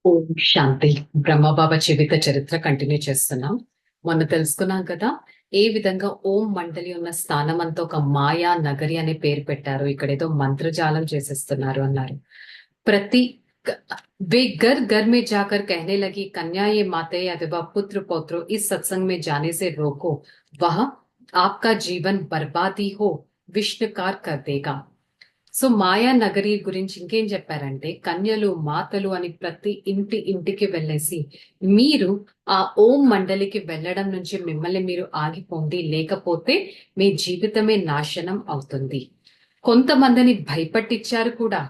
ఓం శాంతి. బ్రహ్మబాబా జీవిత చరిత్ర కంటిన్యూ చేస్తున్నాం. మొన్న తెలుసుకున్నాం కదా, ఏ విధంగా ఓం మండలి ఉన్న స్థానం అంతా ఒక మాయా నగరి అనే పేరు పెట్టారు. ఇక్కడ ఏదో మంత్రజాలం చేసేస్తున్నారు అన్నారు. ప్రతి वे घर घर में जाकर कहने लगी, कन्या ये माते या विवाह पुत्र पौत्रो इस सत्संग में जाने से रोको, वह आपका जीवन बर्बादी हो विष्णुकार कर देगा. సో మాయా నగరి గురించి ఇంకేం చెప్పారంటే, కన్యలు మాతలు అని ప్రతి ఇంటికి వెళ్ళేసి మీరు ఆ ఓం మండలికి వెళ్ళడం నుంచి మిమ్మల్ని మీరు ఆగిపోండి, లేకపోతే మీ జీవితమే నాశనం అవుతుంది. కొంతమందిని భయపట్టించారు కూడా,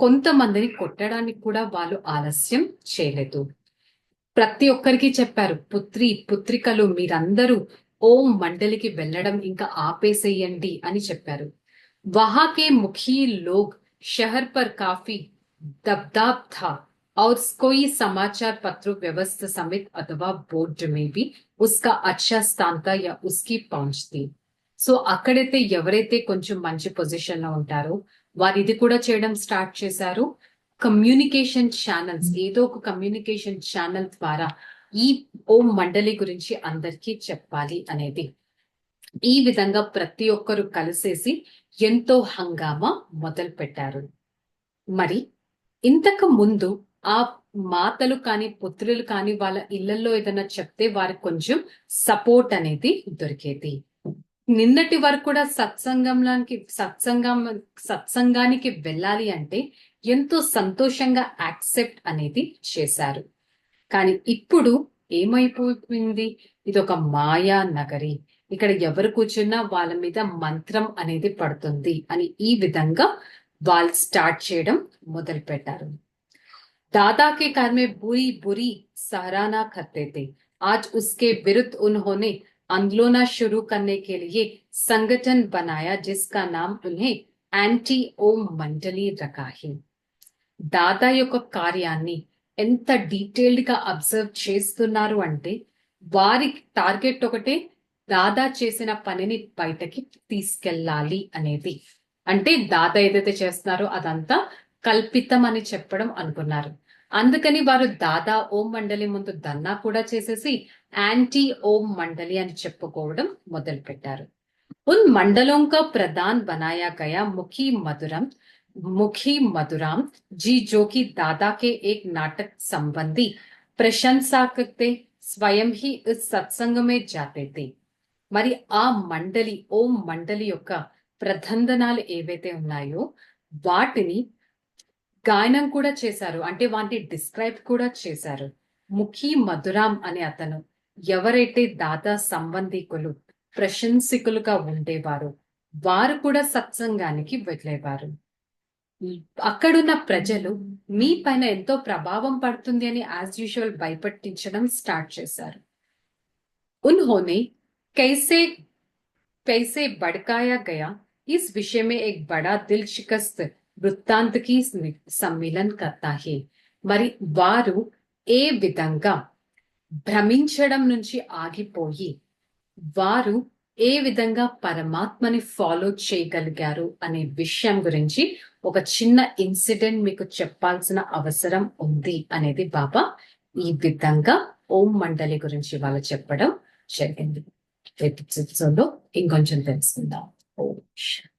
కొంతమందిని కొట్టడానికి కూడా వాళ్ళు ఆలస్యం చేయలేదు. ప్రతి ఒక్కరికి చెప్పారు, పుత్రికలు మీరందరూ ఓం మండలికి వెళ్ళడం ఇంకా ఆపేసేయండి అని చెప్పారు. वहां के मुखी लोग शहर पर काफी दबदब था और कोई समाचार पत्र व्यवस्था समेत अथवा बोर्ड में भी उसका अच्छा स्थान था या उसकी पहुंच थी. సో అక్కడైతే ఎవరైతే కొంచెం మంచి పొజిషన్ లో ఉంటారో వారు ఇది కూడా చేయడం స్టార్ట్ చేశారు. కమ్యూనికేషన్ ఛానల్స్, ఏదో ఒక కమ్యూనికేషన్ ఛానల్ ద్వారా ఈ ఓం మండలి గురించి అందరికీ చెప్పాలి అనేది. ఈ విధంగా ప్రతి ఒక్కరు కలిసేసి ఎంతో హంగామా మొదలు పెట్టారు. మరి ఇంతకు ముందు ఆ మాతలు కానీ పుత్రులు కానీ వాళ్ళ ఇళ్లలో ఏదైనా చెప్తే వారికి కొంచెం సపోర్ట్ అనేది దొరికేది. నిన్నటి వరకు కూడా సత్సంగానికి వెళ్ళాలి అంటే ఎంతో సంతోషంగా యాక్సెప్ట్ అనేది చేశారు. కానీ ఇప్పుడు ఏమైపోయింది, ఇది ఒక మాయా నగరి, ఇక్కడ ఎవరు కూర్చున్నా వాళ్ళ మీద మంత్రం అనేది పడుతుంది అని ఈ విధంగా వాళ్ళు స్టార్ట్ చేయడం మొదలు పెట్టారు. दादा के घर में बुरी बुरी सराहना करते थे. आज उसके विरुद्ध उन्होंने आंदोलन शुरू करने के लिए संगठन बनाया जिसका नाम उन्हें యాంటీ ఓం మండలి రखा है. దాదా యొక్క కార్యాన్ని ఎంత డీటెయిల్డ్ గా అబ్జర్వ్ చేస్తున్నారు అంటే, వారి టార్గెట్ ఒకటే, దాదా చేసిన పనిని బయటకి తీసుకెళ్ళాలి అనేది. అంటే దాదా ఏదైతే చేస్తున్నారో అదంతా కల్పితం అని చెప్పడం అనుకున్నారు. అందుకని వారు దాదా ఓం మండలి ముందు ధర్నా కూడా చేసేసి యాంటీ ఓం మండలి అని చెప్పుకోవడం మొదలు పెట్టారు. उन मंडलों का प्रधान बनाया गया मुखी मधुराम जी, जो कि दादा के एक नाटक संबंधी प्रशंसा करते स्वयं ही इस सत्संग में जाते थे. మరి ఆ మండలి ఓం మండలి యొక్క ప్రబంధనాలు ఏవైతే ఉన్నాయో వాటిని గాయనం కూడా చేశారు, అంటే వాటిని డిస్క్రైబ్ కూడా చేశారు. ముఖీ మధురాం అనే అతను ఎవరైతే దాదా సంబంధికులు ప్రశంసికులుగా ఉండేవారు, వారు కూడా సత్సంగానికి వెళ్ళేవారు. అక్కడున్న ప్రజలు మీ పైన ఎంతో ప్రభావం పడుతుంది అని యాజ్ యూజువల్ భయపట్టించడం స్టార్ట్ చేశారు. उन्होंने कैसे कैसे भड़काया गया इस विषय में एक बड़ा दिल शिकस्त वृत्तांत की सम्मिलन करता है. మరి వారు ఏ విధంగా భ్రమించడం నుంచి ఆగిపోయి వారు ఏ విధంగా పరమాత్మని ఫాలో చేయగలిగారు అనే విషయం గురించి ఒక చిన్న ఇన్సిడెంట్ మీకు చెప్పాల్సిన అవసరం ఉంది అనేది బాబా ఈ విధంగా ఓం మండలి గురించి వాళ్ళు చెప్పడం జరిగింది. ఎపిసోడ్లో ఇంకొంచెం తెలుసుకుందాం. ఓం శాంతి.